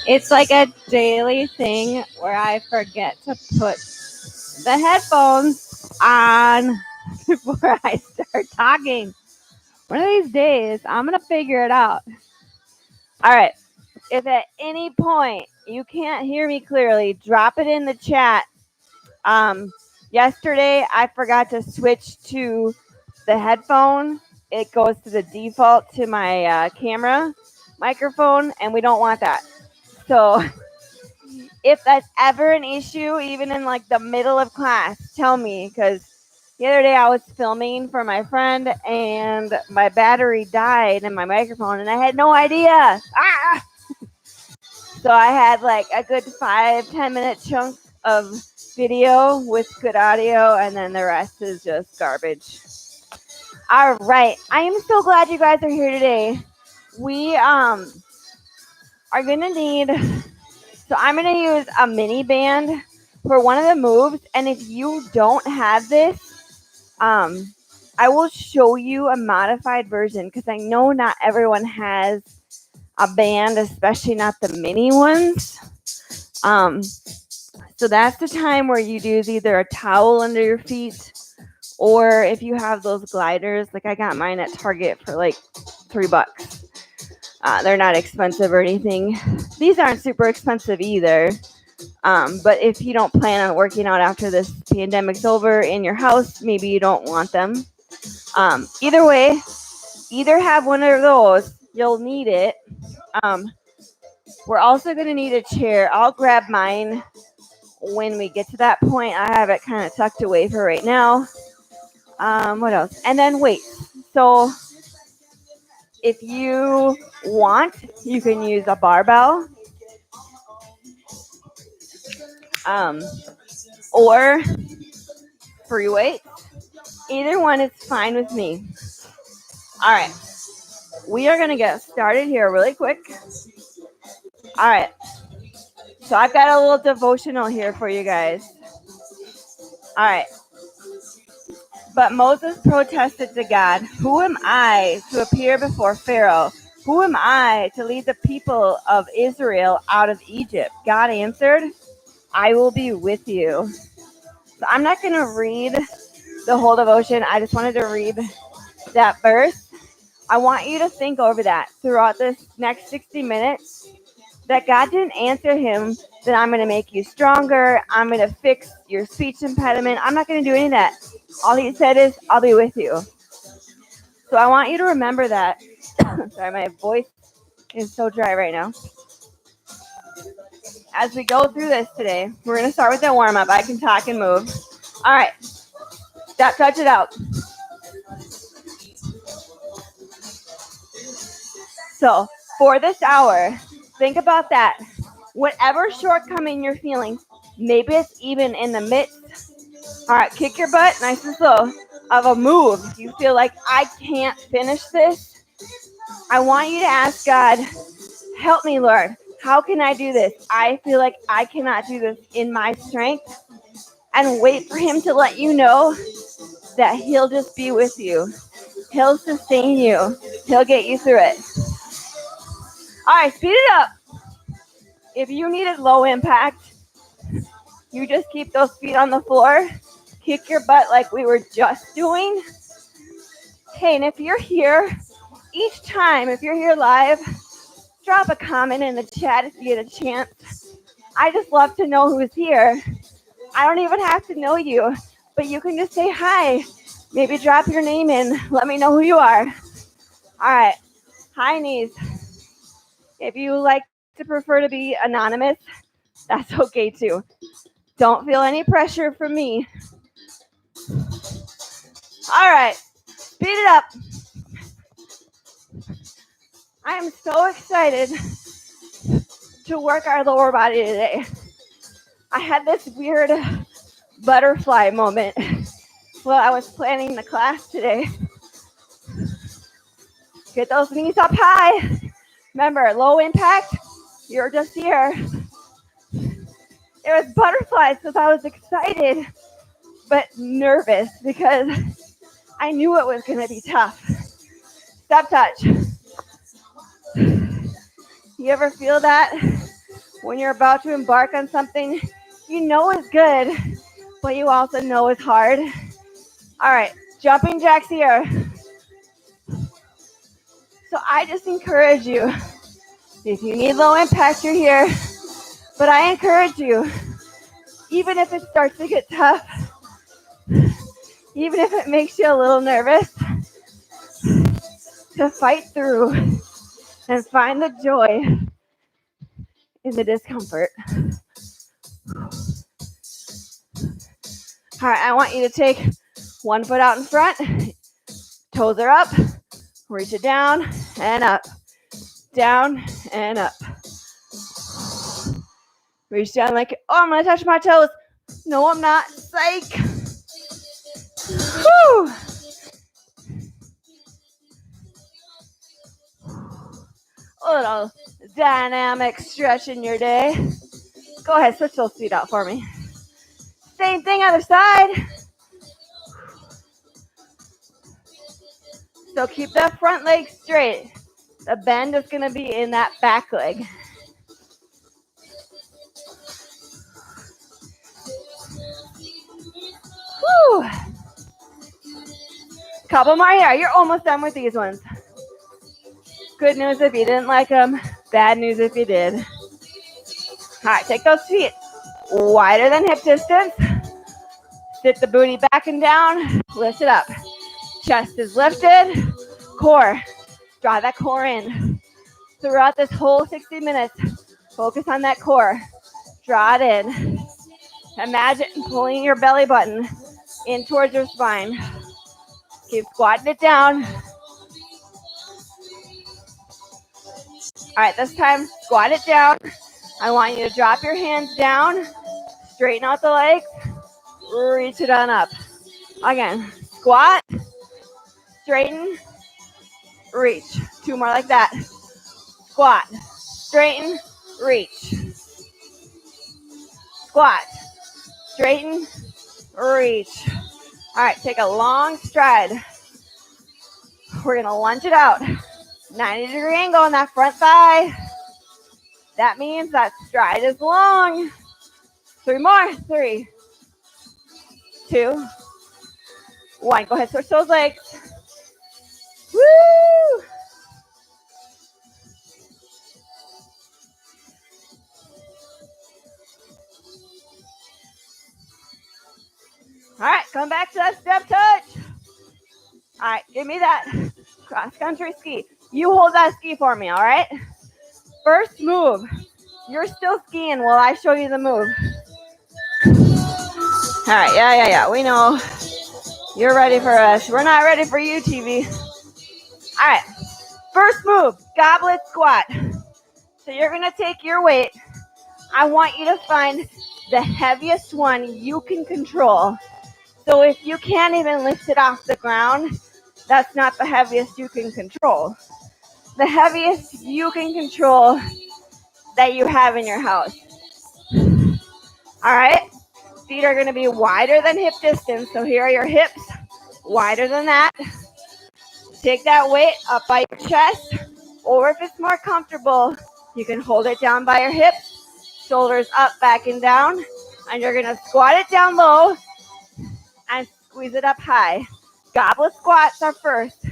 It's like a daily thing where I forget to put the headphones on before I start talking. One of these days, I'm going to figure it out. All right. If at any point you can't hear me clearly, drop it in the chat. Yesterday, I forgot to switch to the headphone. It goes to the default to my camera microphone, and we don't want that. So if that's ever an issue, even in like the middle of class, tell me, because the other day I was filming for my friend and my battery died in my microphone and I had no idea. So I had like a good 5-10 minute chunk of video with good audio, and then the rest is just garbage. All right. I am so glad you guys are here today. We are going to need... So I'm going to use a mini band for one of the moves. And if you don't have this, I will show you a modified version because I know not everyone has a band, especially not the mini ones. So that's the time where you'd use either a towel under your feet, or if you have those gliders, like I got mine at Target for like $3. They're not expensive or anything. These aren't super expensive either. But if you don't plan on working out after this pandemic's over in your house, maybe you don't want them. Either way, either have one of those. You'll need it. We're also going to need a chair. I'll grab mine when we get to that point. I have it kind of tucked away for right now. What else? And then weights. So if you want, you can use a barbell. Or free weights. Either one is fine with me. All right. We are going to get started here really quick. All right. So I've got a little devotional here for you guys. All right. But Moses protested to God, "Who am I to appear before Pharaoh? Who am I to lead the people of Israel out of Egypt?" God answered, "I will be with you." So I'm not going to read the whole devotion. I just wanted to read that verse. I want you to think over that throughout this next 60 minutes, that God didn't answer him that I'm going to make you stronger, I'm going to fix your speech impediment. I'm not going to do any of that. All he said is, I'll be with you. So I want you to remember that. Sorry, my voice is so dry right now. As we go through this today, we're going to start with a warm-up. I can talk and move. All right. Stretch it out. So for this hour, think about that. Whatever shortcoming you're feeling, maybe it's even in the midst. All right, kick your butt nice and slow of a move. If you feel like I can't finish this, I want you to ask God, help me, Lord. How can I do this? I feel like I cannot do this in my strength. And wait for him to let you know that he'll just be with you. He'll sustain you. He'll get you through it. All right, speed it up. If you needed low impact, you just keep those feet on the floor. Kick your butt like we were just doing. Hey, and if you're here, each time, if you're here live, drop a comment in the chat if you get a chance. I just love to know who's here. I don't even have to know you, but you can just say hi. Maybe drop your name in. Let me know who you are. All right. Hi, knees. If you like to prefer to be anonymous, that's okay too. Don't feel any pressure from me. All right. Speed it up. I am so excited to work our lower body today. I had this weird butterfly moment while I was planning the class today. Get those knees up high. Remember, low impact, you're just here. It was butterflies because I was excited but nervous because I knew it was going to be tough. Step touch. You ever feel that when you're about to embark on something you know is good, but you also know is hard? All right, jumping jacks here. So I just encourage you, if you need low impact, you're here. But I encourage you, even if it starts to get tough, even if it makes you a little nervous, to fight through and find the joy in the discomfort. All right, I want you to take one foot out in front, toes are up, reach it down and up, down and up. Reach down like, oh, I'm gonna touch my toes. No, I'm not. Psych. Whew. A little dynamic stretch in your day. Go ahead, switch those feet out for me. Same thing, other side. So keep that front leg straight. The bend is gonna be in that back leg. Whew. Couple more here. You're almost done with these ones. Good news if you didn't like them. Bad news if you did. All right, take those feet wider than hip distance. Sit the booty back and down. Lift it up. Chest is lifted. Core. Draw that core in. Throughout this whole 60 minutes, focus on that core. Draw it in. Imagine pulling your belly button in towards your spine. Keep squatting it down. All right, this time, squat it down. I want you to drop your hands down, straighten out the legs, reach it on up. Again, squat, straighten, reach. Two more like that. Squat, straighten, reach. Squat, straighten, reach. All right, take a long stride. We're gonna lunge it out. 90-degree angle on that front thigh. That means that stride is long. 3 more. 3, 2, 1. Go ahead, switch those legs. Woo! All right, come back to that step touch. All right, give me that cross-country ski. You hold that ski for me, all right? First move. You're still skiing while I show you the move. All right, yeah. We know you're ready for us. We're not ready for you, TV. All right, first move, goblet squat. So you're gonna take your weight. I want you to find the heaviest one you can control. So if you can't even lift it off the ground, that's not the heaviest you can control. The heaviest you can control that you have in your house. All right, feet are gonna be wider than hip distance. So here are your hips, wider than that. Take that weight up by your chest, or if it's more comfortable, you can hold it down by your hips, shoulders up, back and down, and you're gonna squat it down low and squeeze it up high. Goblet squats are first.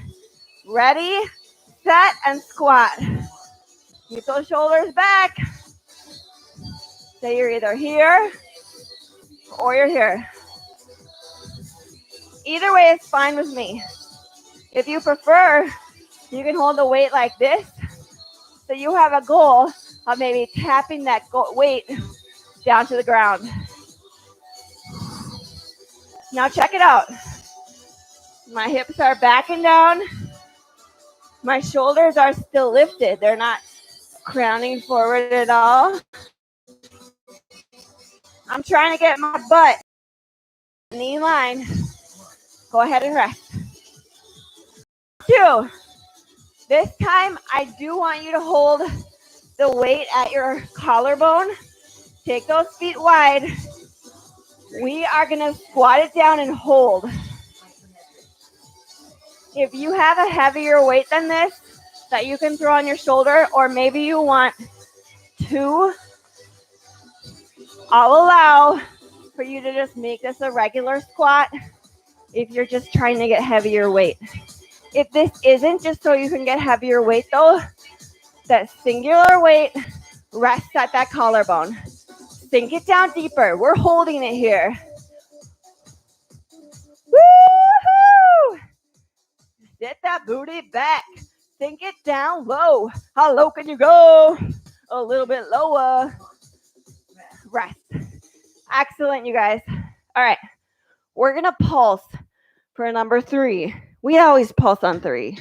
Ready, set, and squat. Keep those shoulders back. So you're either here or you're here. Either way is fine with me. If you prefer, you can hold the weight like this. So you have a goal of maybe tapping that weight down to the ground. Now check it out. My hips are back and down. My shoulders are still lifted. They're not crowning forward at all. I'm trying to get my butt knee line. Go ahead and rest. 2. This time, I do want you to hold the weight at your collarbone. Take those feet wide. We are going to squat it down and hold. If you have a heavier weight than this that you can throw on your shoulder, or maybe you want 2, I'll allow for you to just make this a regular squat if you're just trying to get heavier weight. If this isn't just so you can get heavier weight though, that singular weight rests at that collarbone. Sink it down deeper. We're holding it here. Woo-hoo! Sit that booty back. Sink it down low. How low can you go? A little bit lower. Rest. Excellent, you guys. All right. We're going to pulse for number 3. We always pulse on 3.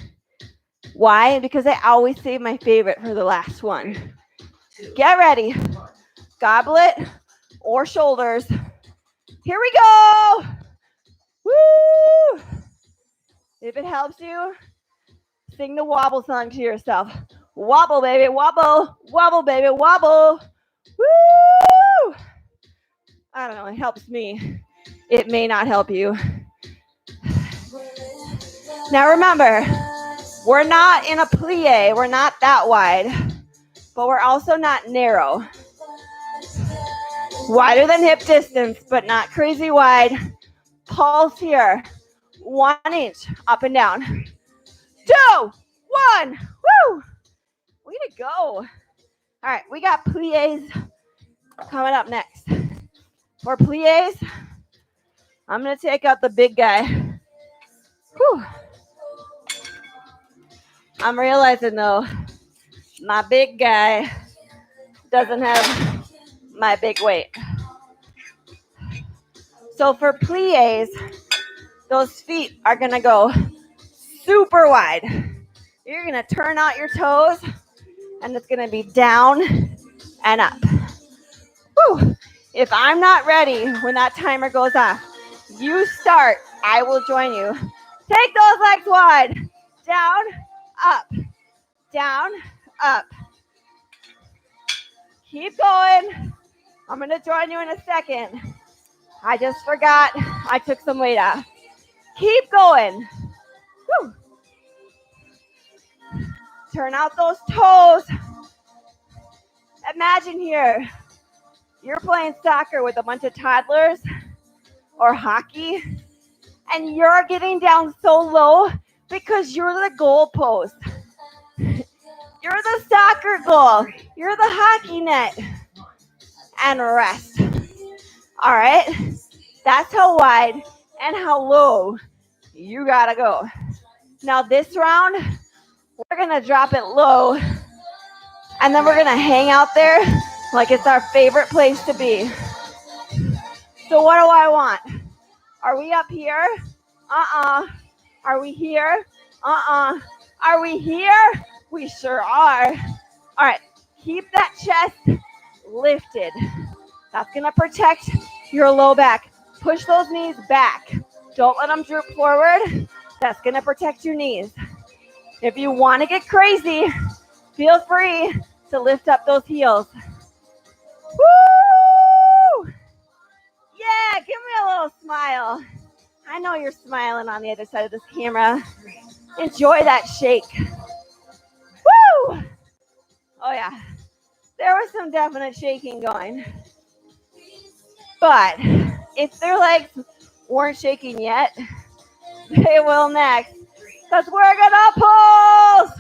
Why? Because I always save my favorite for the last one. Get ready. Goblet or shoulders. Here we go. Woo! If it helps you, sing the wobble song to yourself. Wobble, baby, wobble. Wobble, baby, wobble. Woo! I don't know, it helps me. It may not help you. Now remember, we're not in a plie. We're not that wide, but we're also not narrow. Wider than hip distance, but not crazy wide. Pulse here. 1 inch up and down. 2, 1. Woo! Way to go. All right, we got plies coming up next. For plies, I'm going to take out the big guy. Whew. I'm realizing though, my big guy doesn't have my big weight. So for plies, those feet are going to go super wide. You're going to turn out your toes, and it's going to be down and up. Whew. If I'm not ready when that timer goes off, you start. I will join you. Take those legs wide. Down, up, down, up. Keep going. I'm going to join you in a second. I just forgot I took some weight off. Keep going. Whew. Turn out those toes. Imagine here, you're playing soccer with a bunch of toddlers or hockey, and you're getting down so low because you're the goal post. You're the soccer goal. You're the hockey net. And rest. All right? That's how wide and how low you gotta go. Now this round, we're gonna drop it low, and then we're gonna hang out there like it's our favorite place to be. So what do I want? Are we up here? Are we here? Are we here? We sure are. All right, keep that chest lifted. That's gonna protect your low back. Push those knees back. Don't let them droop forward. That's gonna protect your knees. If you wanna get crazy, feel free to lift up those heels. Woo! Yeah, give me a little smile. I know you're smiling on the other side of this camera. Enjoy that shake. Woo! Oh yeah, there was some definite shaking going. But if their legs weren't shaking yet, they will next. Because we're gonna pulse!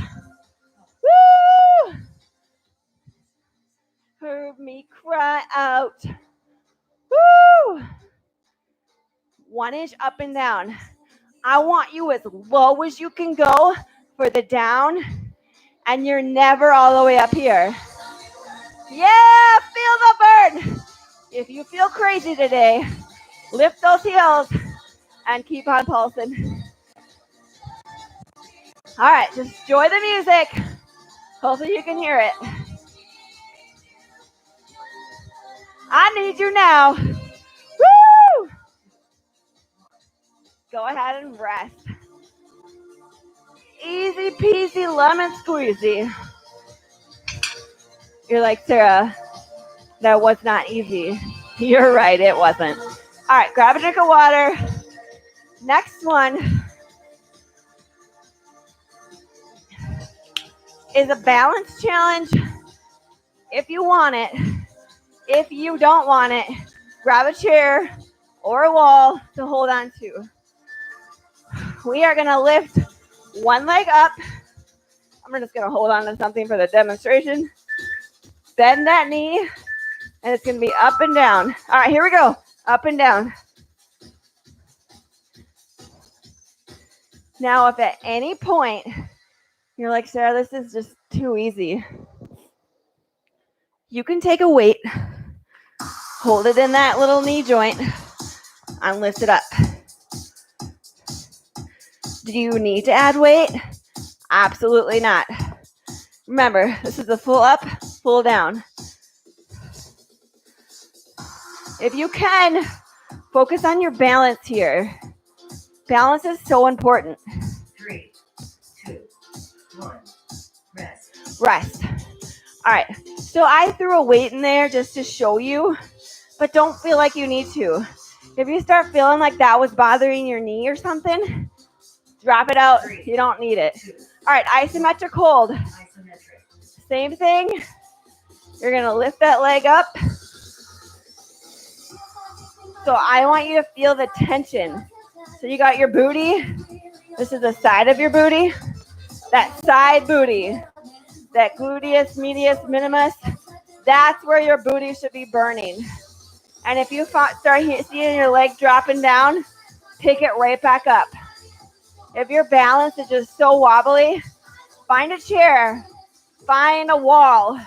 Woo! Heard me cry out. Woo! 1 inch up and down. I want you as low as you can go for the down, and you're never all the way up here. Yeah, feel the burn. If you feel crazy today, lift those heels and keep on pulsing. All right, just enjoy the music. Hopefully you can hear it. I need you now. Woo! Go ahead and rest. Easy peasy lemon squeezy. You're like, Sarah, that was not easy. You're right, it wasn't. All right, grab a drink of water. Next one. is a balance challenge if you want it. If you don't want it, grab a chair or a wall to hold on to. We are going to lift one leg up. I'm just going to hold on to something for the demonstration. Bend that knee, and it's going to be up and down. All right, here we go. Up and down. Now, if at any point you're like, Sarah, this is just too easy, you can take a weight, hold it in that little knee joint, and lift it up. Do you need to add weight? Absolutely not. Remember, this is a full up, full down. If you can, focus on your balance here. Balance is so important. 3, 2, 1, rest. Rest. All right, so I threw a weight in there just to show you, but don't feel like you need to. If you start feeling like that was bothering your knee or something, drop it out. You don't need it. All right, isometric hold. Same thing. You're going to lift that leg up. So I want you to feel the tension. So you got your booty. This is the side of your booty. That side booty. That gluteus medius minimus. That's where your booty should be burning. And if you start seeing your leg dropping down, pick it right back up. If your balance is just so wobbly, find a chair, find a wall,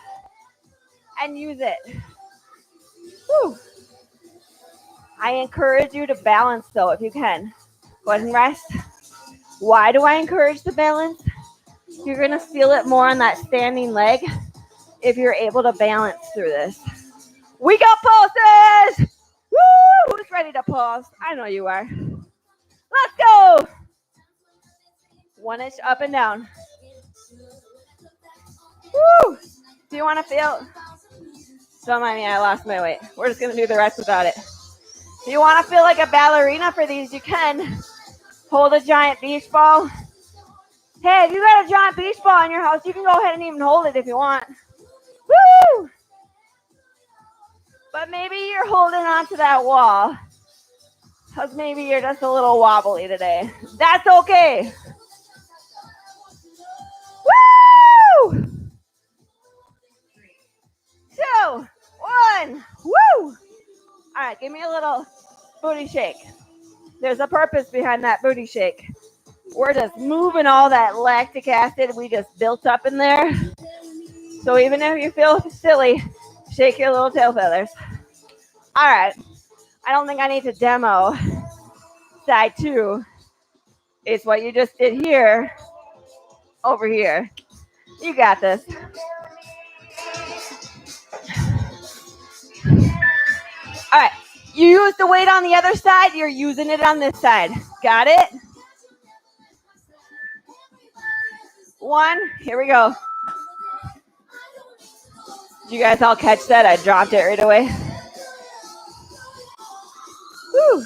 and use it. Whew. I encourage you to balance though, if you can. Go ahead and rest. Why do I encourage the balance? You're going to feel it more on that standing leg if you're able to balance through this. We got pulses! Woo! Who's ready to pulse? I know you are. Let's go! 1 inch up and down. Woo! Do you want to feel? Don't mind me, I lost my weight. We're just going to do the rest without it. If you want to feel like a ballerina for these, you can. Hold a giant beach ball. Hey, if you got a giant beach ball in your house, you can go ahead and even hold it if you want. Woo! But maybe you're holding onto that wall because maybe you're just a little wobbly today. That's okay. Woo! 3, 2, 1. Woo! All right, give me a little booty shake. There's a purpose behind that booty shake. We're just moving all that lactic acid we just built up in there. So even if you feel silly, shake your little tail feathers. All right. I don't think I need to demo side 2. It's what you just did here, over here. You got this. All right. You use the weight on the other side. You're using it on this side. Got it? 1. Here we go. Did you guys all catch that? I dropped it right away. Woo.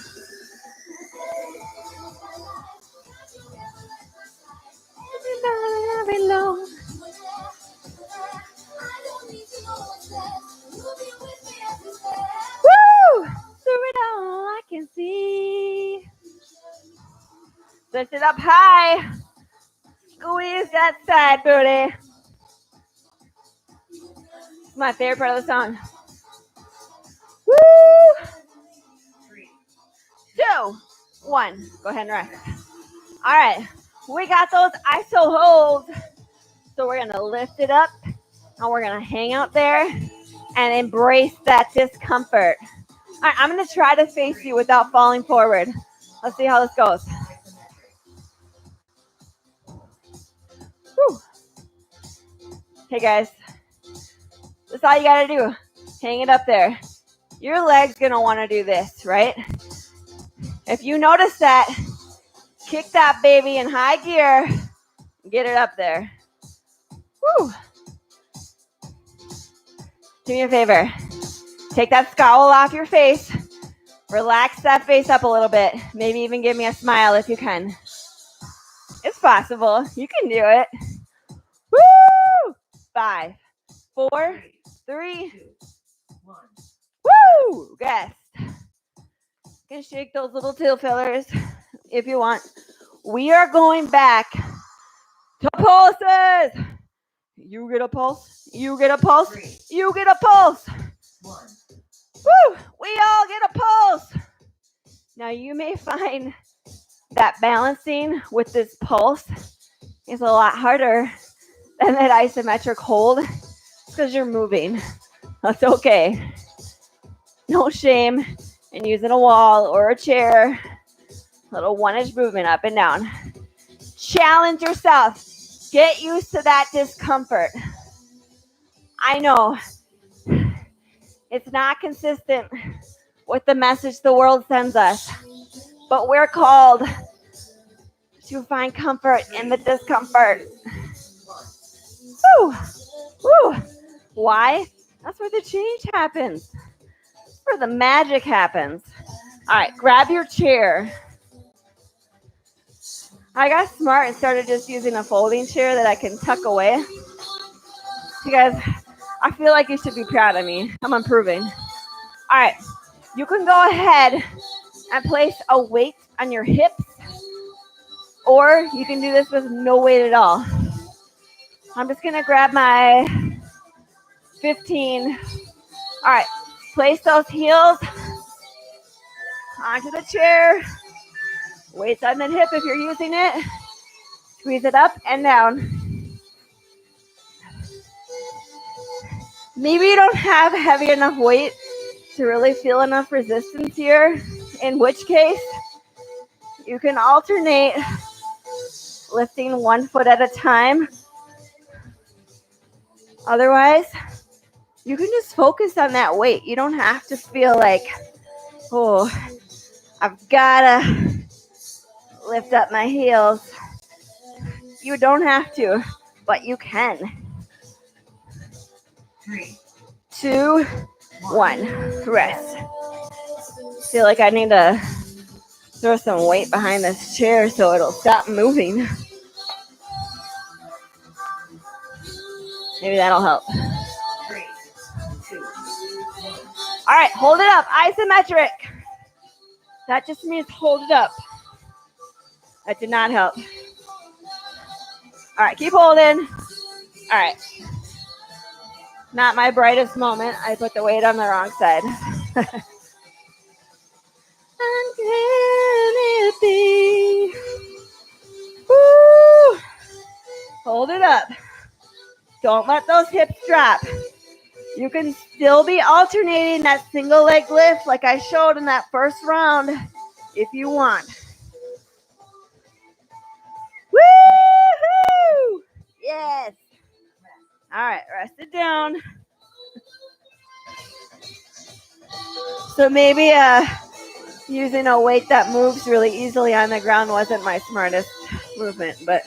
Woo! Through it all I can see. Lift it up high. Squeeze that side booty. It's my favorite part of the song. Woo! 3, 2, 1. Go ahead and rest. All right. We got those iso holds. So we're going to lift it up and we're going to hang out there and embrace that discomfort. All right. I'm going to try to face you without falling forward. Let's see how this goes. Whew. Hey guys, that's all you gotta do. Hang it up there. Your leg's gonna wanna do this, right? If you notice that, kick that baby in high gear, get it up there. Woo. Do me a favor. Take that scowl off your face. Relax that face up a little bit. Maybe even give me a smile if you can. It's possible. You can do it. Woo! 5, 4, 3, 2, 1. woo! Rest. You can shake those little tail feathers if you want. We are going back to pulses. You get a pulse. You get a pulse. 3, You get a pulse. 1. Woo! We all get a pulse. Now you may find that balancing with this pulse is a lot harder than that isometric hold. It's because you're moving. That's okay. No shame in using a wall or a chair. Little 1-inch movement up and down. Challenge yourself. Get used to that discomfort. I know it's not consistent with the message the world sends us, but we're called to find comfort in the discomfort. Woo! Woo! Why? That's where the change happens. That's where the magic happens. All right, grab your chair. I got smart and started just using a folding chair that I can tuck away. You guys, I feel like you should be proud of me. I'm improving. All right, you can go ahead and place a weight on your hips, or you can do this with no weight at all. I'm just gonna grab my 15. All right, place those heels onto the chair. Weights on the hip if you're using it. Squeeze it up and down. Maybe you don't have heavy enough weight to really feel enough resistance here, in which case you can alternate lifting one foot at a time. Otherwise, you can just focus on that weight. You don't have to feel like, oh, I've gotta lift up my heels. You don't have to, but you can. 3, 2, 1. Rest. Feel like I need to throw some weight behind this chair so it'll stop moving. Maybe that'll help. 3, 2, 1. All right, hold it up. Isometric. That just means hold it up. That did not help. All right, keep holding. All right. Not my brightest moment. I put the weight on the wrong side. Can it be? Woo! Hold it up. Don't let those hips drop. You can still be alternating that single leg lift like I showed in that first round if you want. Woo-hoo! Yes. All right, rest it down. So maybe using a weight that moves really easily on the ground wasn't my smartest movement, but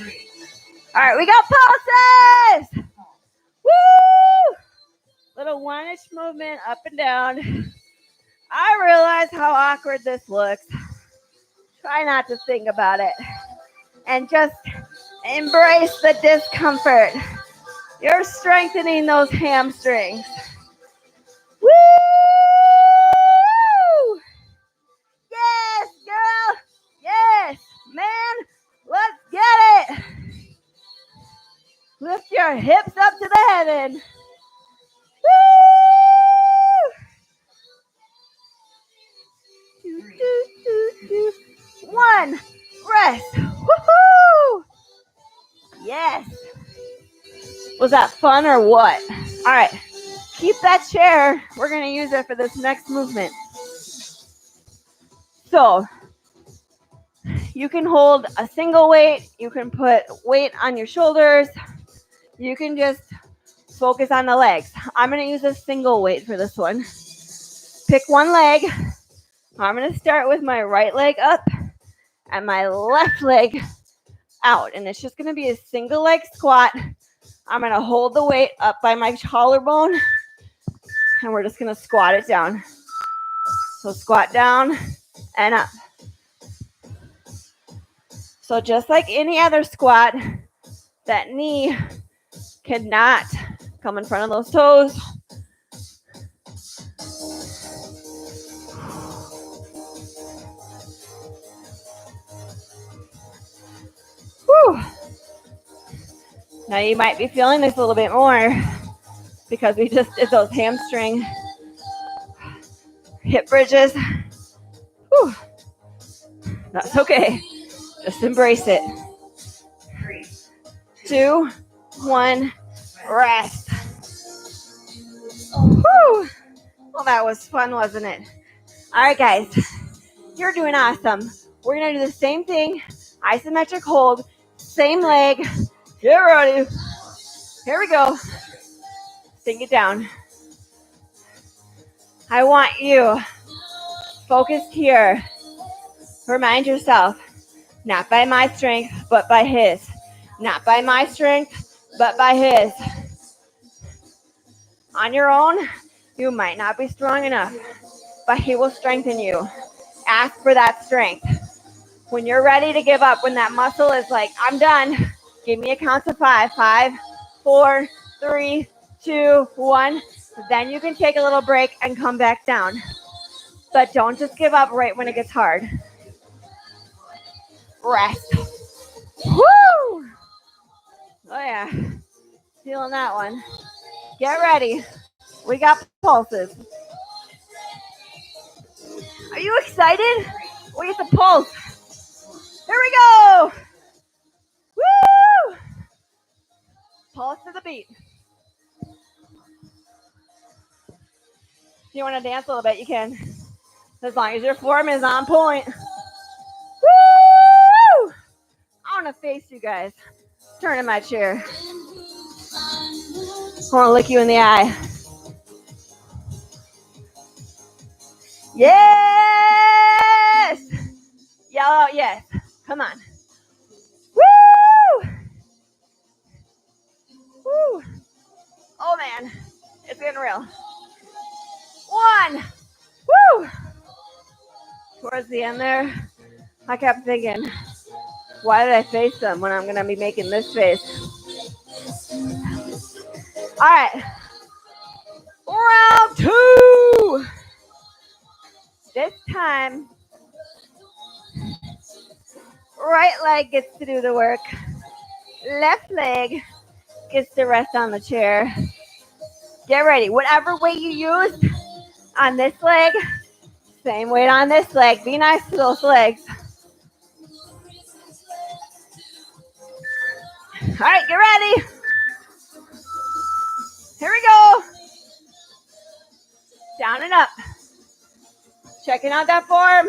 all right, we got pulses. Woo! Little 1-inch movement up and down. I realize how awkward this looks. Try not to think about it and just embrace the discomfort. You're strengthening those hamstrings. Woo! Yes, girl. Yes, man. Let's get it. Lift your hips up to the heaven. Woo! 3, 2, 1. Rest. Woohoo! Yes. Was that fun or what? All right. Keep that chair. We're going to use it for this next movement. So, you can hold a single weight. You can put weight on your shoulders. You can just focus on the legs. I'm going to use a single weight for this one. Pick one leg. I'm going to start with my right leg up and my left leg out. And it's just going to be a single leg squat. I'm going to hold the weight up by my collarbone. And we're just going to squat it down. So squat down and up. So just like any other squat, that knee cannot Come in front of those toes. Whew. Now you might be feeling this a little bit more because we just did those hamstring hip bridges. Whew. That's okay. Just embrace it. 3, 2, 1, rest. Whew. Well, that was fun, wasn't it? All right, guys. You're doing awesome. We're going to do the same thing. Isometric hold. Same leg. Get ready. Here we go. Sink it down. I want you focused here. Remind yourself, not by my strength, but by his. Not by my strength, but by his. On your own, you might not be strong enough, but he will strengthen you. Ask for that strength. When you're ready to give up, when that muscle is like, I'm done, give me a count of 5. 5, 4, 3, 2, 1. Then you can take a little break and come back down. But don't just give up right when it gets hard. Rest. Woo! Oh yeah. Feeling that one. Get ready. We got pulses. Are you excited? We get the pulse. Here we go. Woo! Pulse to the beat. If you want to dance a little bit, you can. As long as your form is on point. Woo! I want to face you guys. Turn in my chair. I want to look you in the eye. Yes! Yell out yes. Come on. Woo! Woo! Oh man, it's getting real. 1. Woo! Towards the end there, I kept thinking, why did I face them when I'm going to be making this face? All right. Round 2. This time, right leg gets to do the work. Left leg gets to rest on the chair. Get ready. Whatever weight you used on this leg, same weight on this leg. Be nice to those legs. All right, get ready. Here we go. Down and up. Checking out that form.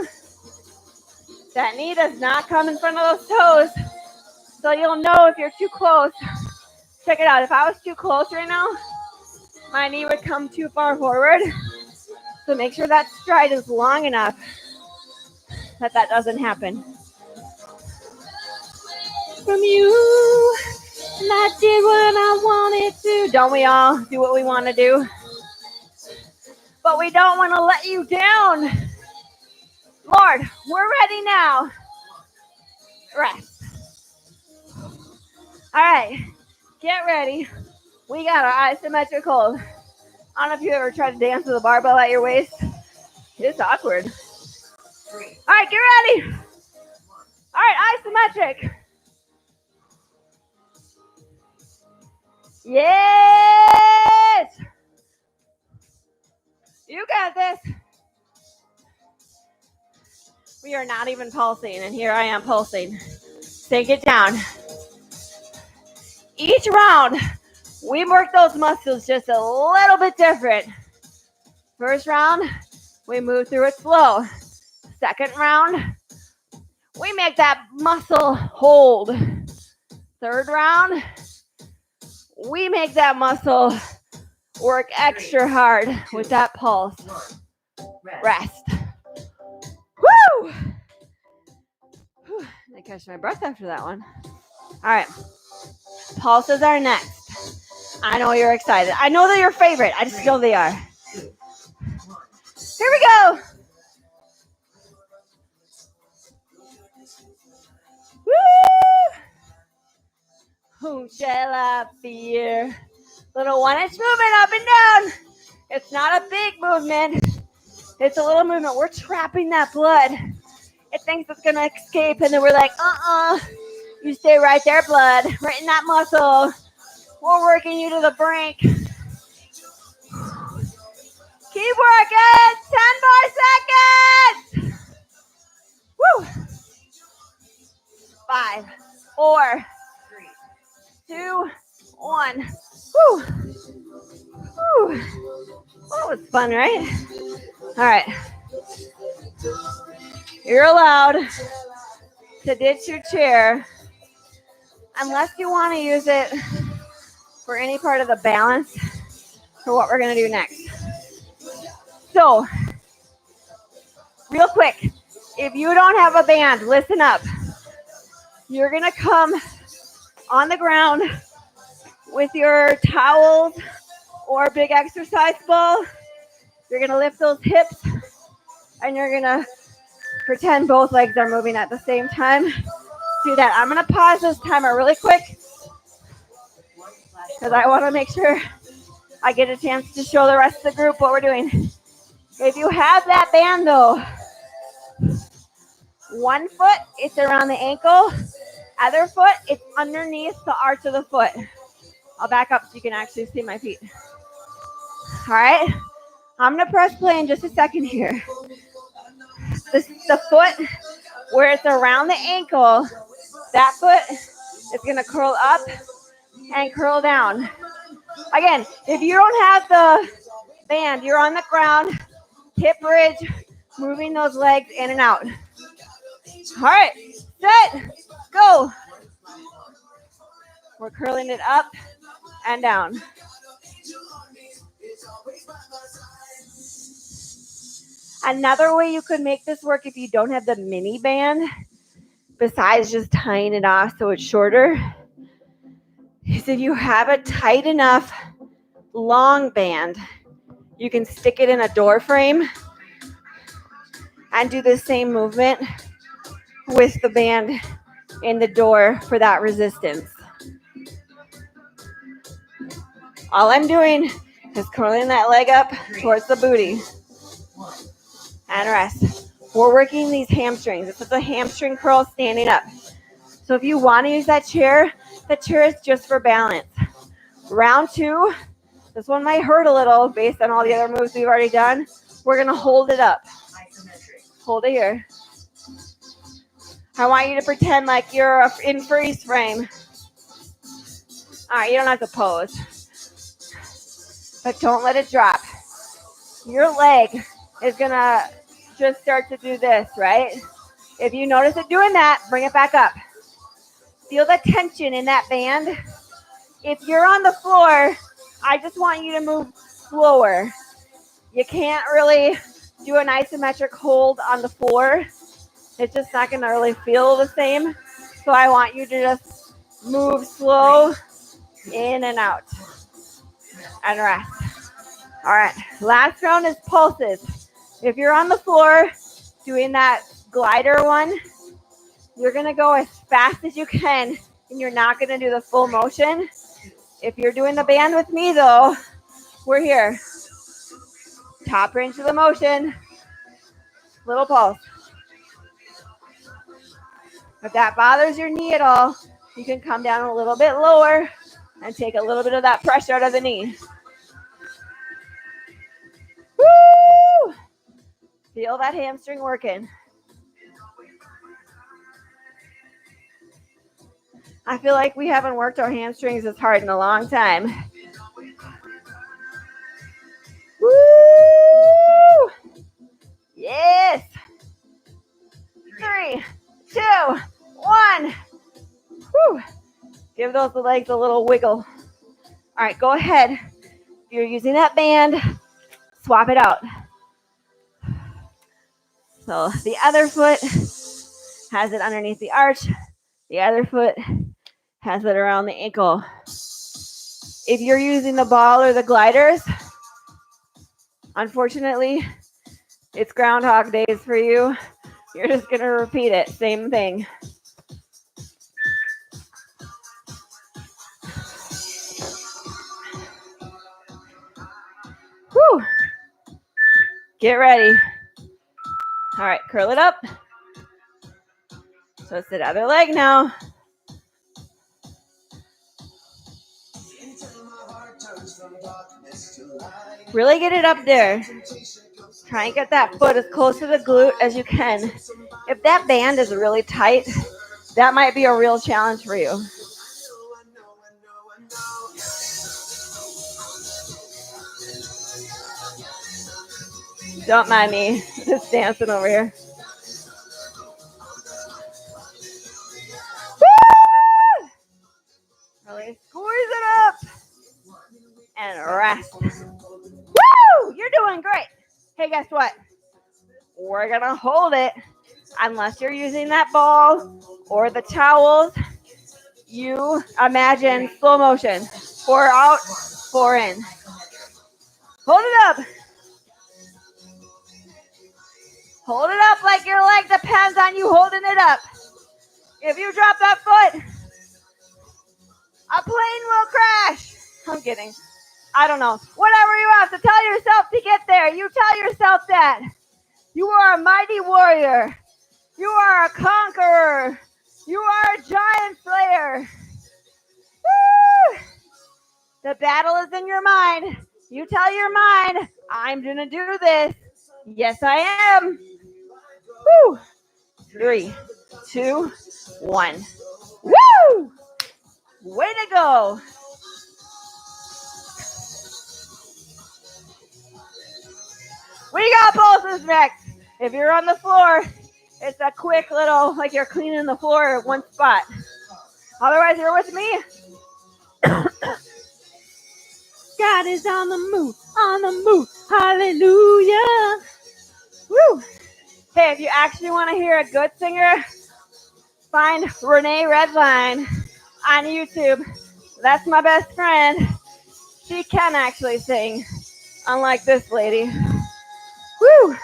That knee does not come in front of those toes. So you'll know if you're too close. Check it out. If I was too close right now, my knee would come too far forward. So make sure that stride is long enough that doesn't happen. From you, and I did what I wanted to. Don't we all do what we want to do? But we don't want to let you down. Lord, we're ready now. Rest. All right, get ready. We got our isometric hold. I don't know if you ever tried to dance with a barbell at your waist. It's awkward. 3, All right, get ready. All right, isometric. Yes! You got this. We are not even pulsing, and here I am pulsing. Sink it down. Each round, we work those muscles just a little bit different. First round, we move through it slow. Second round, we make that muscle hold. Third round, we make that muscle work extra hard with that pulse. 1. Rest. Woo! Whew. I catch my breath after that one. All right. Pulses are next. I know you're excited. I know they're your favorite. I just know they are. 2, 1. Here we go. Woo! Whom shall I fear? Little 1-inch movement up and down. It's not a big movement. It's a little movement. We're trapping that blood. It thinks it's gonna escape, and then we're like, you stay right there, blood, right in that muscle. We're working you to the brink. Keep working. 10 more seconds. Woo. 5, 4, 2, 1. Woo. Woo. That was fun, right? All right. You're allowed to ditch your chair unless you want to use it for any part of the balance for what we're going to do next. So, real quick, if you don't have a band, listen up. You're going to come on the ground with your towels or a big exercise ball. You're going to lift those hips and you're going to pretend both legs are moving at the same time. Do that. I'm going to pause this timer really quick because I want to make sure I get a chance to show the rest of the group what we're doing. If you have that band though, one foot, it's around the ankle. Other foot, it's underneath the arch of the foot. I'll back up so you can actually see my feet. All right. I'm going to press play in just a second here. The foot where it's around the ankle, that foot is going to curl up and curl down. Again, if you don't have the band, you're on the ground, hip bridge, moving those legs in and out. All right, set, go. We're curling it up and down. Another way you could make this work if you don't have the mini band, besides just tying it off so it's shorter, is if you have a tight enough long band, you can stick it in a door frame and do the same movement with the band in the door for that resistance. All I'm doing is curling that leg up towards the booty. And rest. We're working these hamstrings. This is a hamstring curl standing up. So if you want to use that chair, the chair is just for balance. Round 2, this one might hurt a little based on all the other moves we've already done. We're going to hold it up. Hold it here. I want you to pretend like you're in freeze frame. All right, you don't have to pose. But don't let it drop. Your leg is going to just start to do this, right? If you notice it doing that, bring it back up. Feel the tension in that band. If you're on the floor, I just want you to move slower. You can't really do an isometric hold on the floor. It's just not going to really feel the same. So I want you to just move slow in and out and rest. All right, last round is pulses. If you're on the floor doing that glider one, you're going to go as fast as you can, and you're not going to do the full motion. If you're doing the band with me, though, we're here. Top range of the motion. Little pulse. If that bothers your knee at all, you can come down a little bit lower and take a little bit of that pressure out of the knee. Woo! Feel that hamstring working. I feel like we haven't worked our hamstrings as hard in a long time. Woo! Yes! 3, 2, 1. Woo! Give those legs a little wiggle. All right, go ahead. If you're using that band, swap it out. So the other foot has it underneath the arch. The other foot has it around the ankle. If you're using the ball or the gliders, unfortunately, it's Groundhog Days for you. You're just going to repeat it. Same thing. Get ready. All right, curl it up. So it's the other leg now. Really get it up there. Try and get that foot as close to the glute as you can. If that band is really tight, that might be a real challenge for you. Don't mind me, just dancing over here. Woo! Really squeeze it up and rest. Woo! You're doing great. Hey, guess what? We're gonna hold it unless you're using that ball or the towels. You imagine slow motion. 4 out, 4 in. Hold it up. Hold it up like your leg depends on you holding it up. If you drop that foot, a plane will crash. I'm kidding. I don't know. Whatever you have to tell yourself to get there, you tell yourself that. You are a mighty warrior. You are a conqueror. You are a giant slayer. Woo! The battle is in your mind. You tell your mind, I'm going to do this. Yes, I am. Woo! 3, 2, 1. Woo! Way to go. We got pulses next. If you're on the floor, it's a quick little, like you're cleaning the floor at one spot. Otherwise, you're with me. God is on the move, on the move. Hallelujah. Woo. Hey, if you actually want to hear a good singer, find Renee Redline on YouTube. That's my best friend. She can actually sing, unlike this lady. Woo!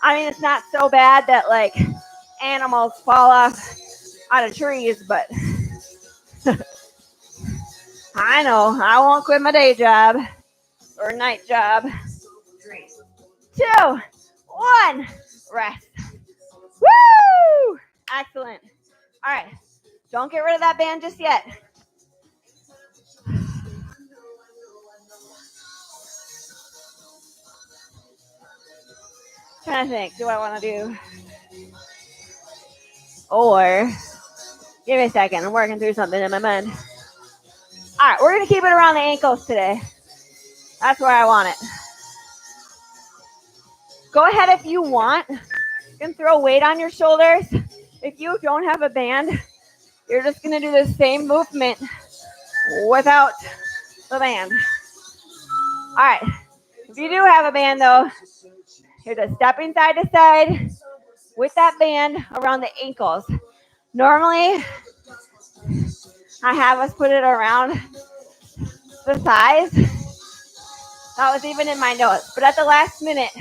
I mean, it's not so bad that, like, animals fall off out of trees, but I know. I won't quit my day job or night job. 3, 2, 1. Rest. Woo! Excellent. All right. Don't get rid of that band just yet. Trying to think. Do I want to do? Or give me a second. I'm working through something in my mind. All right. We're going to keep it around the ankles today. That's where I want it. Go ahead if you want. You can throw weight on your shoulders. If you don't have a band, you're just going to do the same movement without the band. All right. If you do have a band, though, you're just stepping side to side with that band around the ankles. Normally, I have us put it around the thighs. That was even in my notes. But at the last minute,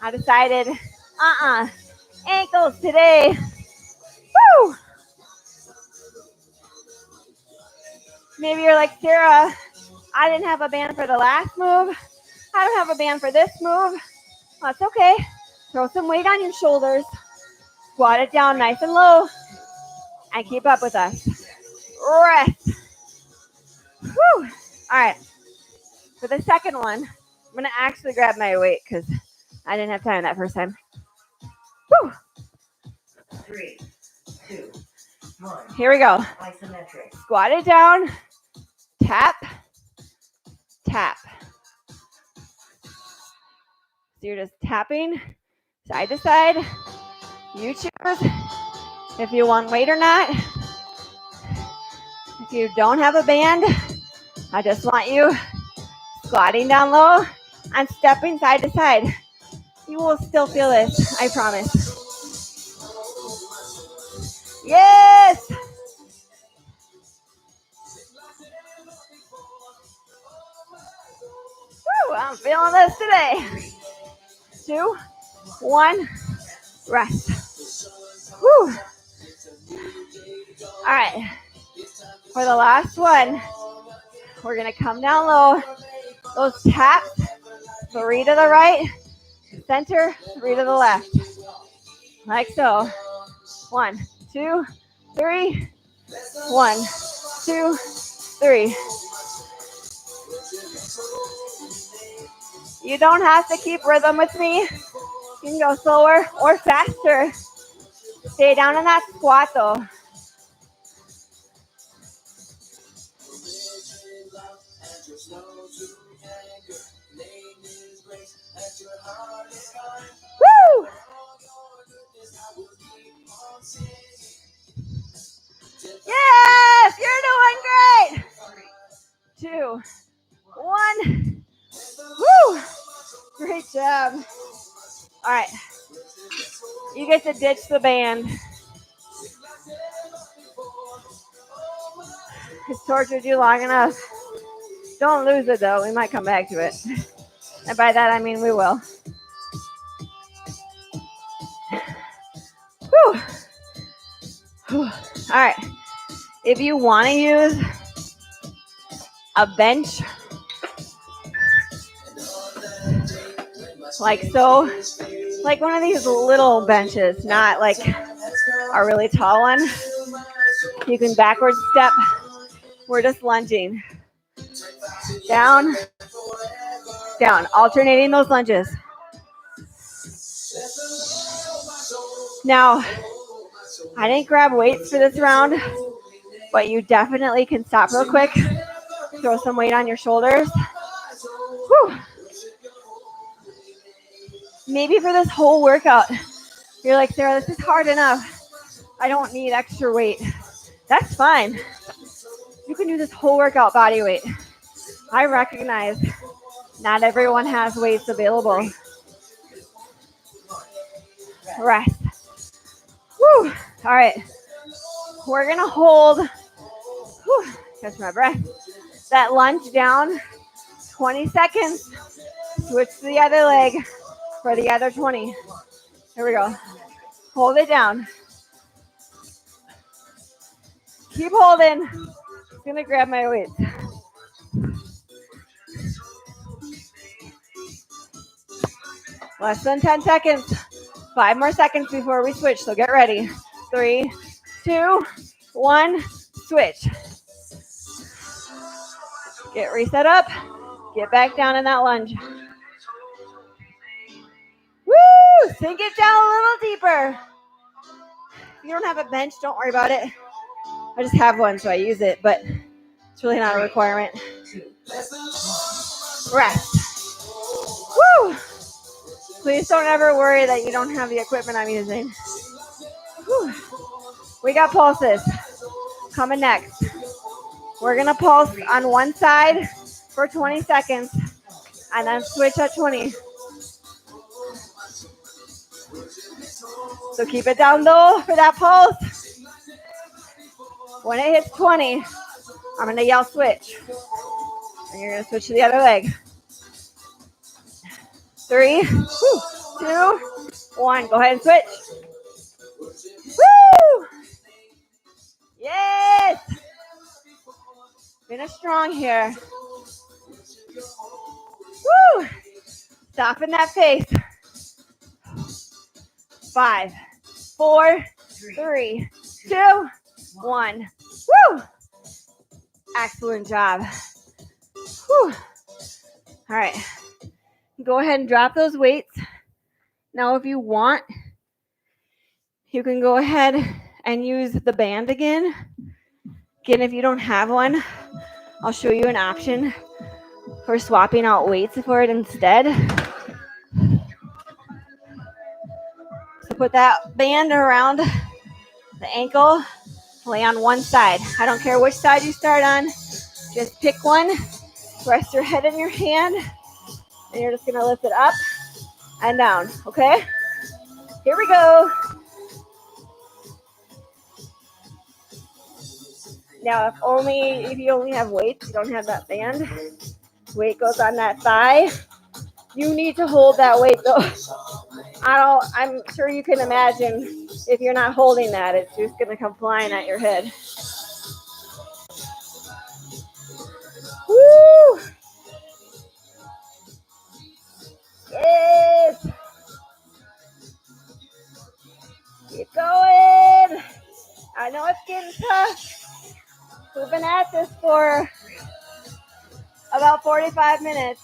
I decided, ankles today. Woo! Maybe you're like, Sarah, I didn't have a band for the last move. I don't have a band for this move. That's okay. Throw some weight on your shoulders. Squat it down nice and low. And keep up with us. Rest. Woo! All right. For the second one, I'm going to actually grab my weight because I didn't have time that first time. Woo! 3, 2, 1. Here we go. Isometric. Squat it down. Tap. Tap. So you're just tapping side to side. You choose if you want weight or not. If you don't have a band, I just want you squatting down low and stepping side to side. You will still feel this, I promise. Yes! Woo, I'm feeling this today. 2, 1, rest. Woo. All right. For the last one, we're going to come down low. Those taps, 3 to the right, center, 3 to the left. Like so. 1, 2, 3. 1, 2, 3. You don't have to keep rhythm with me. You can go slower or faster. Stay down in that squat though. Woo! Yes, you're doing great. 2, 1. Woo! Great job. All right. You get to ditch the band. It's tortured you long enough. Don't lose it though. We might come back to it. And by that I mean we will. Whew. Whew. All right. If you want to use a bench like so, like one of these little benches, not like a really tall one, you can backwards step. We're just lunging. Down, down, alternating those lunges. Now, I didn't grab weights for this round, but you definitely can stop real quick, throw some weight on your shoulders. Whew. Maybe for this whole workout, you're like, Sarah, this is hard enough. I don't need extra weight. That's fine. You can do this whole workout body weight. I recognize not everyone has weights available. Rest. Whew. All right. We're going to hold, whew, catch my breath, that lunge down 20 seconds. Switch to the other leg for the other 20. Here we go. Hold it down. Keep holding. I'm going to grab my weights. Less than 10 seconds. 5 more seconds before we switch, so get ready. 3, 2, 1, switch. Get reset up. Get back down in that lunge. Woo! Sink it down a little deeper. If you don't have a bench, don't worry about it. I just have one, so I use it, but it's really not a requirement. Rest. Woo! Please don't ever worry that you don't have the equipment I'm using. Whew. We got pulses coming next. We're going to pulse on one side for 20 seconds and then switch at 20. So keep it down low for that pulse. When it hits 20, I'm going to yell switch. And you're going to switch to the other leg. 3, 2, 1. Go ahead and switch. Woo! Yes! Finish strong here. Woo! Soften that face. 5, 4, 3, 2, 1. Woo! Excellent job. Whew. All right. Go ahead and drop those weights. Now, if you want, you can go ahead and use the band again. Again, if you don't have one, I'll show you an option for swapping out weights for it instead. So put that band around the ankle, lay on one side. I don't care which side you start on. Just pick one, rest your head in your hand, and you're just going to lift it up and down, okay? Here we go. Now, if you only have weights, you don't have that band, weight goes on that thigh. You need to hold that weight though. I'm sure you can imagine if you're not holding that, it's just going to come flying at your head. Woo! Yes! I know it's getting tough. We've been at this for about 45 minutes.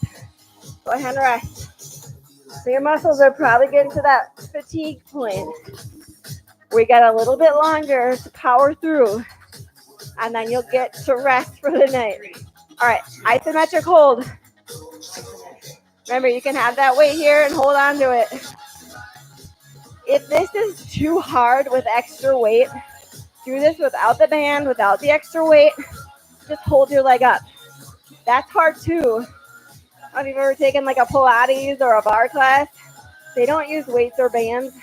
Go ahead and rest. So your muscles are probably getting to that fatigue point. We got a little bit longer to power through, and then you'll get to rest for the night. All right, isometric hold. Remember, you can have that weight here and hold on to it. If this is too hard with extra weight, do this without the band, without the extra weight. Just hold your leg up. That's hard too. I don't know if you've ever taken like a Pilates or a bar class. They don't use weights or bands.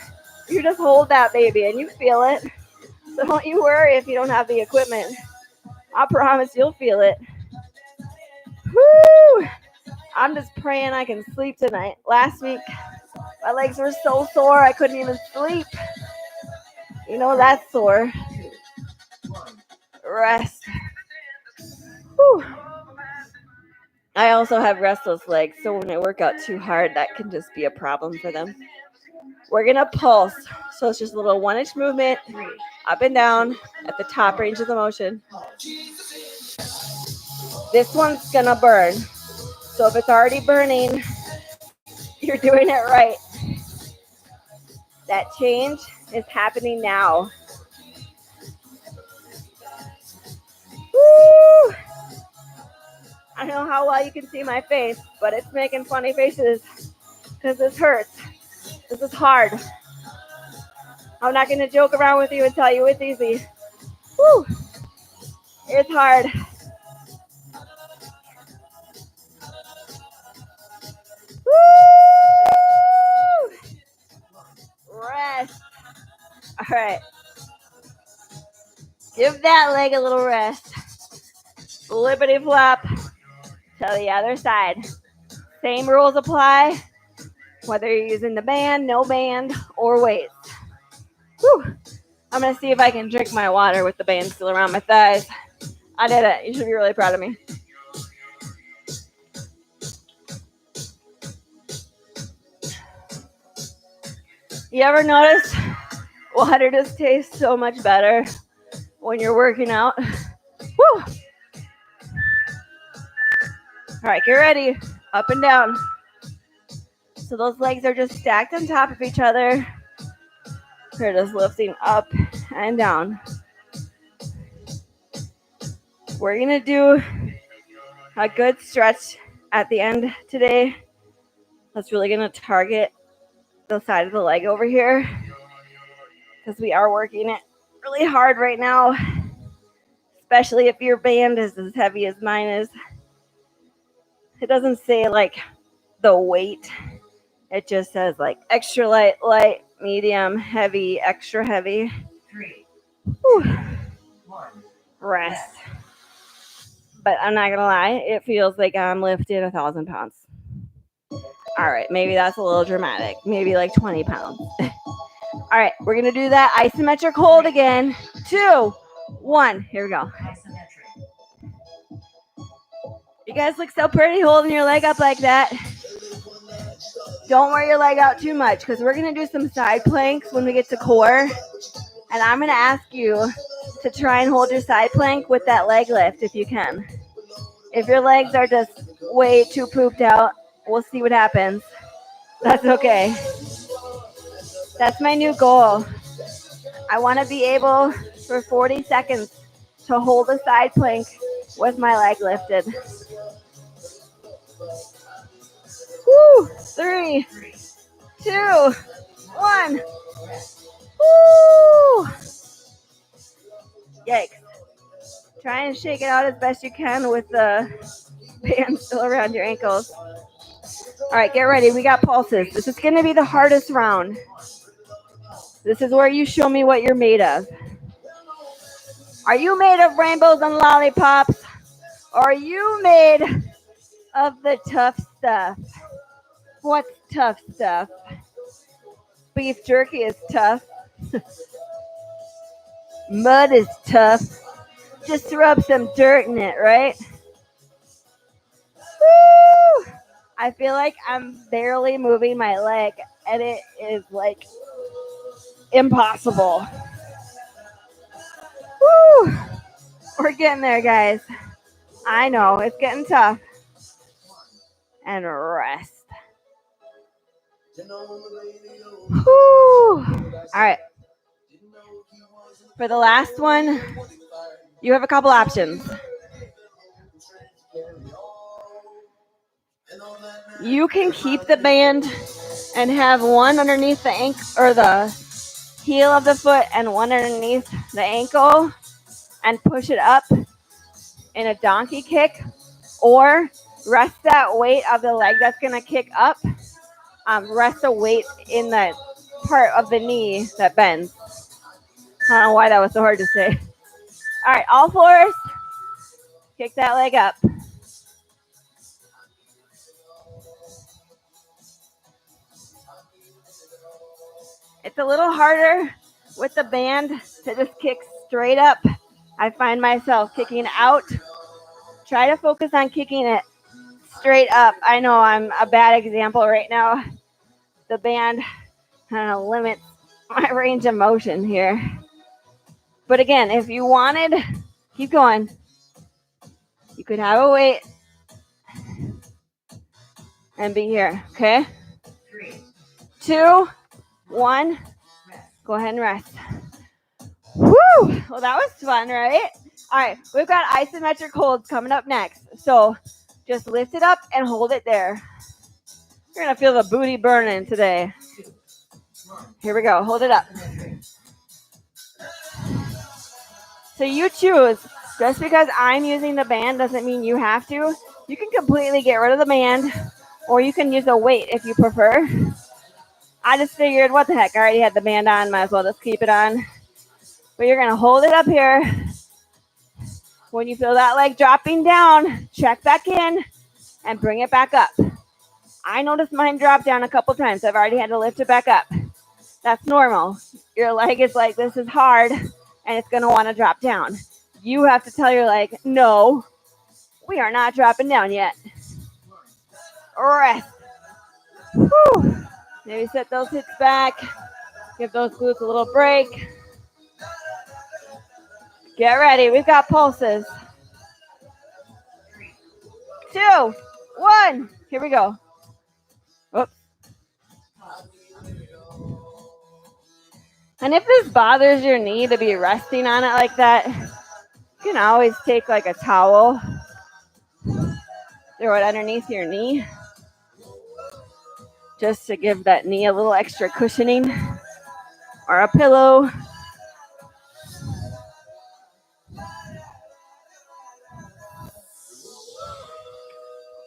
You just hold that baby and you feel it. So don't you worry if you don't have the equipment. I promise you'll feel it. Woo! I'm just praying I can sleep tonight. Last week, my legs were so sore I couldn't even sleep. You know that's sore. Rest. Whew. I also have restless legs, so when I work out too hard, that can just be a problem for them. We're going to pulse. So it's just a little 1-inch movement up and down at the top range of the motion. This one's going to burn. So if it's already burning, you're doing it right. That change is happening now. Woo! I don't know how well you can see my face, but it's making funny faces because this hurts. This is hard. I'm not going to joke around with you and tell you it's easy. Woo! It's hard. Woo! Rest. All right. Give that leg a little rest. Flippity flop to the other side. Same rules apply, whether you're using the band, no band, or weights. Whew. I'm going to see if I can drink my water with the band still around my thighs. I did it. You should be really proud of me. You ever notice water just tastes so much better when you're working out? Woo! All right, get ready. Up and down. So those legs are just stacked on top of each other. We're just lifting up and down. We're going to do a good stretch at the end today. That's really going to target the side of the leg over here because we are working it really hard right now, especially if your band is as heavy as mine is. It doesn't say like the weight. It just says like extra light, light, medium, heavy, extra heavy. 3, Whew. 1. Rest. But I'm not going to lie, it feels like I'm lifting 1,000 pounds. All right, maybe that's a little dramatic. Maybe like 20 pounds. All right, we're going to do that isometric hold again. 2, 1. Here we go. Isometric. You guys look so pretty holding your leg up like that. Don't wear your leg out too much because we're going to do some side planks when we get to core. And I'm going to ask you to try and hold your side plank with that leg lift if you can. If your legs are just way too pooped out, we'll see what happens. That's okay. That's my new goal. I want to be able for 40 seconds to hold a side plank with my leg lifted. Woo! 3, 2, 1. Woo! Yikes. Try and shake it out as best you can with the band still around your ankles. All right, get ready. We got pulses. This is going to be the hardest round. This is where you show me what you're made of. Are you made of rainbows and lollipops? Or are you made of the tough stuff? What's tough stuff? Beef jerky is tough. Mud is tough. Just rub some dirt in it, right? Woo! I feel like I'm barely moving my leg, and it is like impossible. We're getting there, guys. I know, it's getting tough. And rest. Whew. All right. For the last one, you have a couple options. You can keep the band and have one underneath the ankle or the heel of the foot and one underneath the ankle and push it up in a donkey kick, or rest that weight of the leg that's going to kick up. Rest the weight in the part of the knee that bends. I don't know why that was so hard to say. All right, all fours. Kick that leg up. It's a little harder with the band to just kick straight up. I find myself kicking out. Try to focus on kicking it straight up. I know I'm a bad example right now. The band kind of limits my range of motion here. But again, if you wanted, keep going. You could have a weight and be here, okay? 3, 2, 1. Go ahead and rest. Woo! Well, that was fun, right? All right, we've got isometric holds coming up next. So just lift it up and hold it there. You're going to feel the booty burning today. Here we go. Hold it up. So you choose. Just because I'm using the band doesn't mean you have to. You can completely get rid of the band, or you can use a weight if you prefer. I just figured, what the heck, I already had the band on, might as well just keep it on. But you're going to hold it up here. When you feel that leg dropping down, check back in and bring it back up. I noticed mine drop down a couple times. I've already had to lift it back up. That's normal. Your leg is like, this is hard, and it's going to want to drop down. You have to tell your leg, no, we are not dropping down yet. Rest. Whew. Maybe set those hips back. Give those glutes a little break. Get ready. We've got pulses. 2, 1. Here we go. Oops. And if this bothers your knee to be resting on it like that, you can always take like a towel, throw it underneath your knee, just to give that knee a little extra cushioning, or a pillow.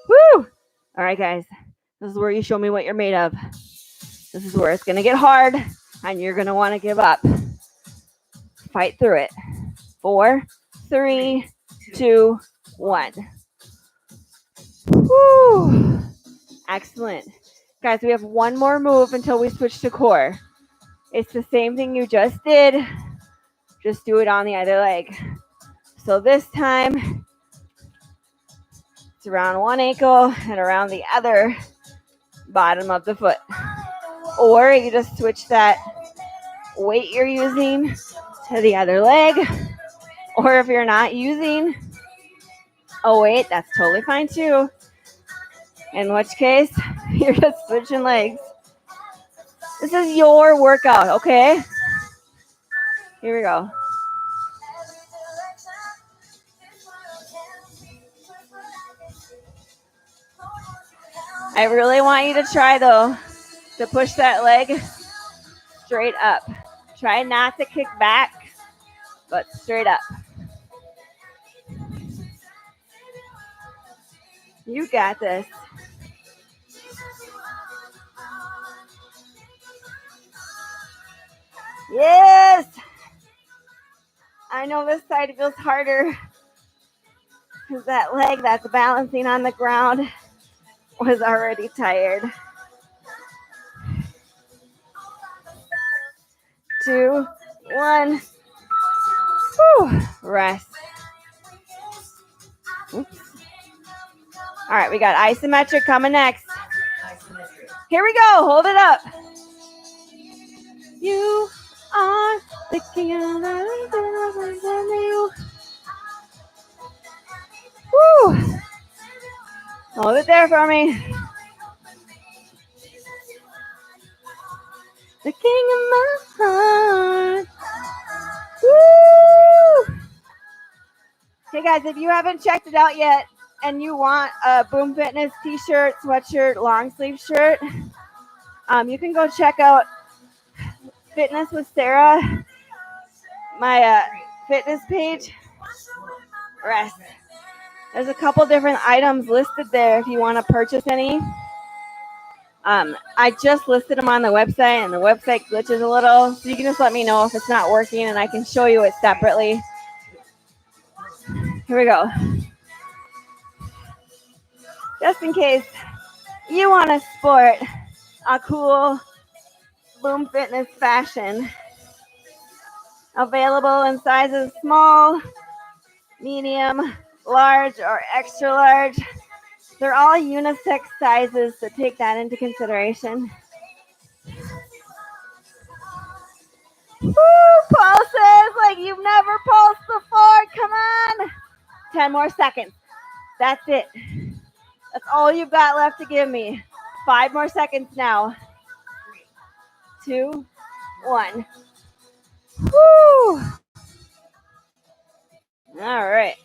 Woo! All right, guys. This is where you show me what you're made of. This is where it's going to get hard, and you're going to want to give up. Fight through it. 4, 3, 2, 1. Woo! Excellent. Guys, we have one more move until we switch to core. It's the same thing you just did. Just do it on the other leg. So this time, it's around one ankle and around the other bottom of the foot. Or you just switch that weight you're using to the other leg. Or if you're not using a weight, that's totally fine too. In which case, you're just switching legs. This is your workout, okay? Here we go. I really want you to try, though, to push that leg straight up. Try not to kick back, but straight up. You got this. Yes! I know this side feels harder because that leg that's balancing on the ground was already tired. 2, 1. Whew. Rest. Oops. All right, we got isometric coming next. Isometric. Here we go. Hold it up. You are the king of the you. Hold it there for me. The king of my heart. Woo! Hey guys, if you haven't checked it out yet and you want a Boom Fitness t-shirt, sweatshirt, long sleeve shirt, you can go check out Fitness with Sarah, my fitness page. Rest. There's a couple different items listed there if you want to purchase any. I just listed them on the website, and the website glitches a little, so you can just let me know if it's not working, and I can show you it separately. Here we go. Just in case you want to sport a cool Boom Fitness fashion, available in sizes small, medium, large, or extra large. They're all unisex sizes, so take that into consideration. Woo! Pulses like you've never pulsed before. Come on. 10 more seconds. That's it. That's all you've got left to give me. 5 more seconds now. 2, 1. Woo! All right.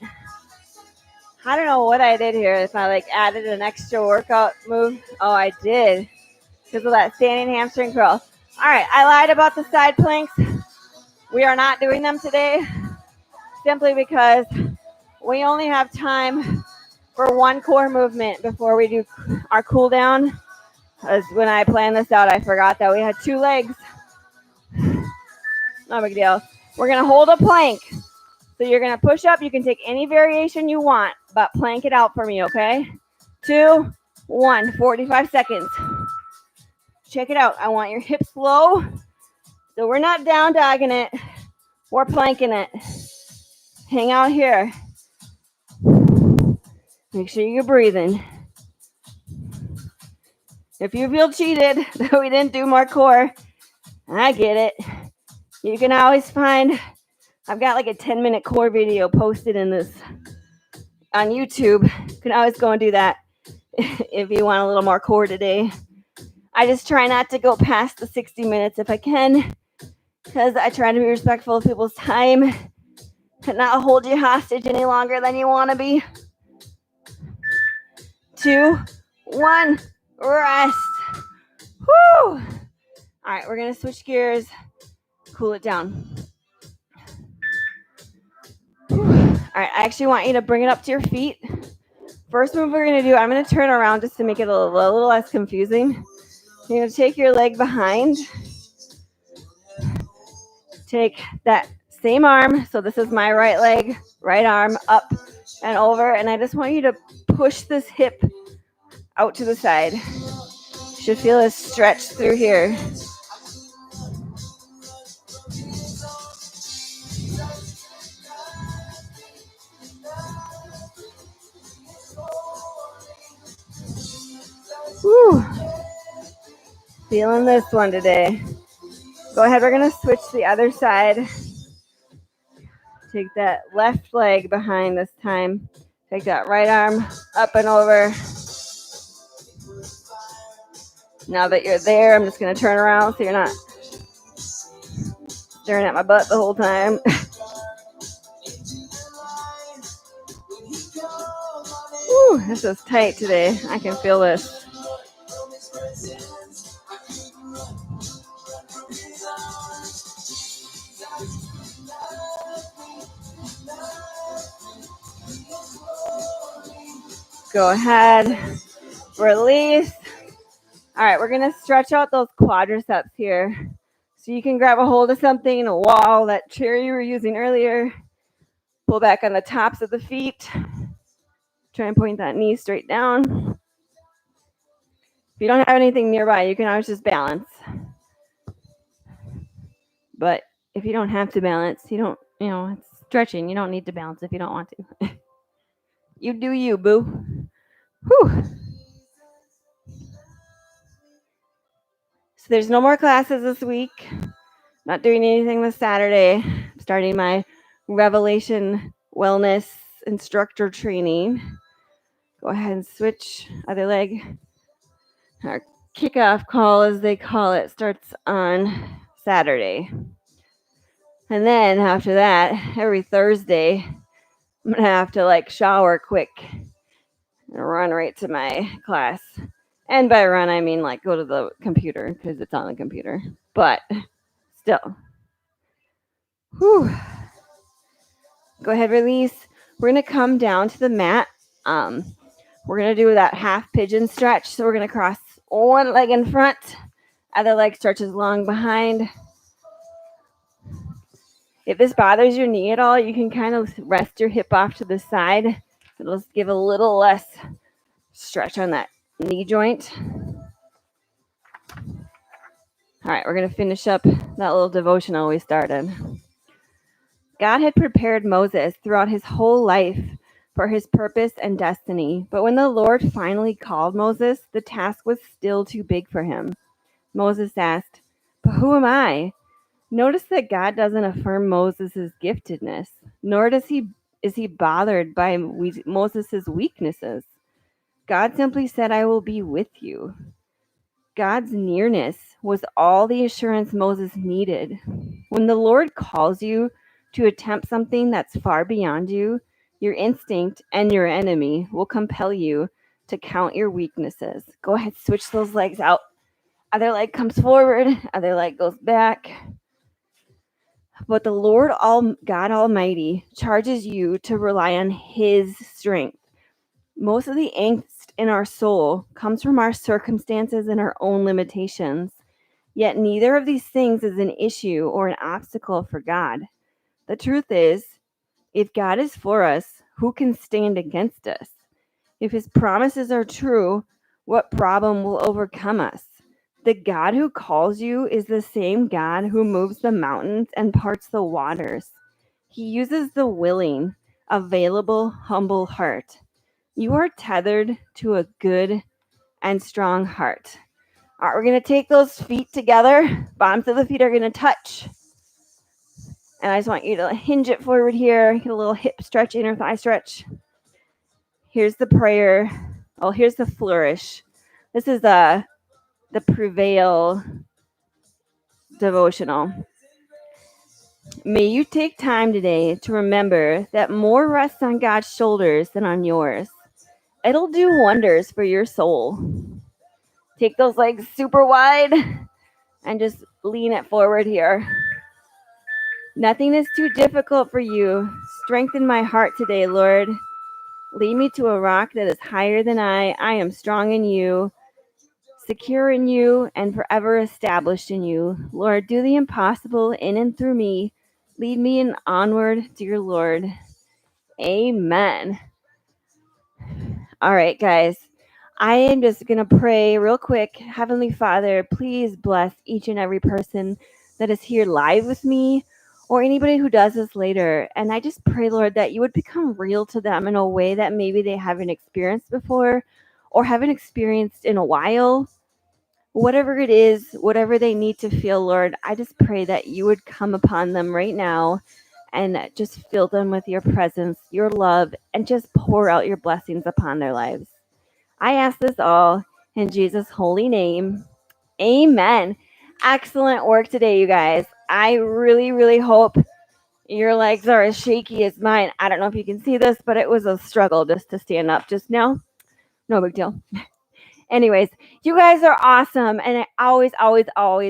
I don't know what I did here. If I added an extra workout move. Oh, I did. Because of that standing hamstring curl. All right. I lied about the side planks. We are not doing them today. Simply because we only have time for one core movement before we do our cool down. Because when I planned this out, I forgot that we had 2 legs. No big deal. We're going to hold a plank. So you're going to push up. You can take any variation you want, but plank it out for me, okay? 2, 1, 45 seconds. Check it out. I want your hips low. So we're not down dogging it. We're planking it. Hang out here. Make sure you're breathing. If you feel cheated that we didn't do more core, I get it. You can always find, I've got a 10-minute core video posted in this on YouTube. You can always go and do that if you want a little more core today. I just try not to go past the 60 minutes if I can, because I try to be respectful of people's time and not hold you hostage any longer than you want to be. 2, 1, rest. Woo! All right, we're going to switch gears, cool it down. All right, I actually want you to bring it up to your feet. First move we're going to do, I'm going to turn around just to make it a little less confusing. You're going to take your leg behind. Take that same arm. So this is my right leg, right arm up and over. And I just want you to push this hip out to the side. You should feel a stretch through here. Woo. Feeling this one today. Go ahead, we're going to switch the other side. Take that left leg behind this time. Take that right arm up and over. Now that you're there, I'm just going to turn around so you're not staring at my butt the whole time. Woo, this is tight today. I can feel this. Go ahead, release. All right, we're going to stretch out those quadriceps here. So you can grab a hold of something, a wall, that chair you were using earlier. Pull back on the tops of the feet. Try and point that knee straight down. If you don't have anything nearby, you can always just balance. But if you don't have to balance, it's stretching. You don't need to balance if you don't want to. You do you, boo. Whew. So there's no more classes this week. Not doing anything this Saturday. I'm starting my Revelation Wellness instructor training. Go ahead and switch other leg. Our kickoff call, as they call it, starts on Saturday. And then after that, every Thursday, I'm going to have to shower quick and run right to my class. And by run, I mean go to the computer because it's on the computer. But still. Whew. Go ahead, release. We're going to come down to the mat. We're going to do that half pigeon stretch. So we're going to cross one leg in front, other leg stretches long behind. If this bothers your knee at all, you can kind of rest your hip off to the side. It'll give a little less stretch on that knee joint. All right, we're going to finish up that little devotional we started. God had prepared Moses throughout his whole life for his purpose and destiny. But when the Lord finally called Moses, the task was still too big for him. Moses asked, "But who am I?" Notice that God doesn't affirm Moses' giftedness, nor is he bothered by Moses' weaknesses. God simply said, "I will be with you." God's nearness was all the assurance Moses needed. When the Lord calls you to attempt something that's far beyond you, your instinct and your enemy will compel you to count your weaknesses. Go ahead, switch those legs out. Other leg comes forward, other leg goes back. But the Lord God Almighty charges you to rely on his strength. Most of the angst in our soul comes from our circumstances and our own limitations. Yet neither of these things is an issue or an obstacle for God. The truth is, if God is for us, who can stand against us? If his promises are true, what problem will overcome us? The God who calls you is the same God who moves the mountains and parts the waters. He uses the willing, available, humble heart. You are tethered to a good and strong heart. All right, we're going to take those feet together. Bottoms of the feet are going to touch. And I just want you to hinge it forward here. Get a little hip stretch, inner thigh stretch. Here's the prayer. Oh, here's the flourish. This is the Prevail devotional. May you take time today to remember that more rests on God's shoulders than on yours. It'll do wonders for your soul. Take those legs super wide and just lean it forward here. Nothing is too difficult for you. Strengthen my heart today, Lord. Lead me to a rock that is higher than I. I am strong in you, secure in you, and forever established in you. Lord, do the impossible in and through me. Lead me in onward, dear Lord. Amen. All right, guys. I am just going to pray real quick. Heavenly Father, please bless each and every person that is here live with me or anybody who does this later. And I just pray, Lord, that you would become real to them in a way that maybe they haven't experienced before or haven't experienced in a while. Whatever it is, whatever they need to feel, Lord, I just pray that you would come upon them right now and just fill them with your presence, your love, and just pour out your blessings upon their lives. I ask this all in Jesus' holy name. Amen. Excellent work today, you guys. I really, really hope your legs are as shaky as mine. I don't know if you can see this, but it was a struggle just to stand up just now. No big deal. Anyways, you guys are awesome. And I always,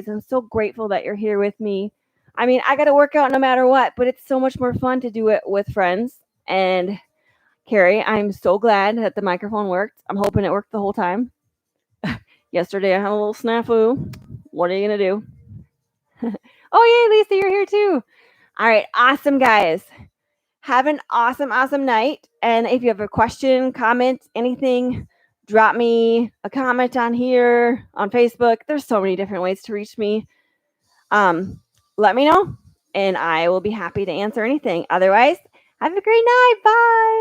I'm so grateful that you're here with me. I mean, I got to work out no matter what, but it's so much more fun to do it with friends. And Carrie, I'm so glad that the microphone worked. I'm hoping it worked the whole time. Yesterday, I had a little snafu. What are you going to do? Oh, yay, Lisa, you're here too. All right, awesome, guys. Have an awesome, awesome night. And if you have a question, comment, anything, drop me a comment on here, on Facebook. There's so many different ways to reach me. Let me know, and I will be happy to answer anything. Otherwise, have a great night. Bye.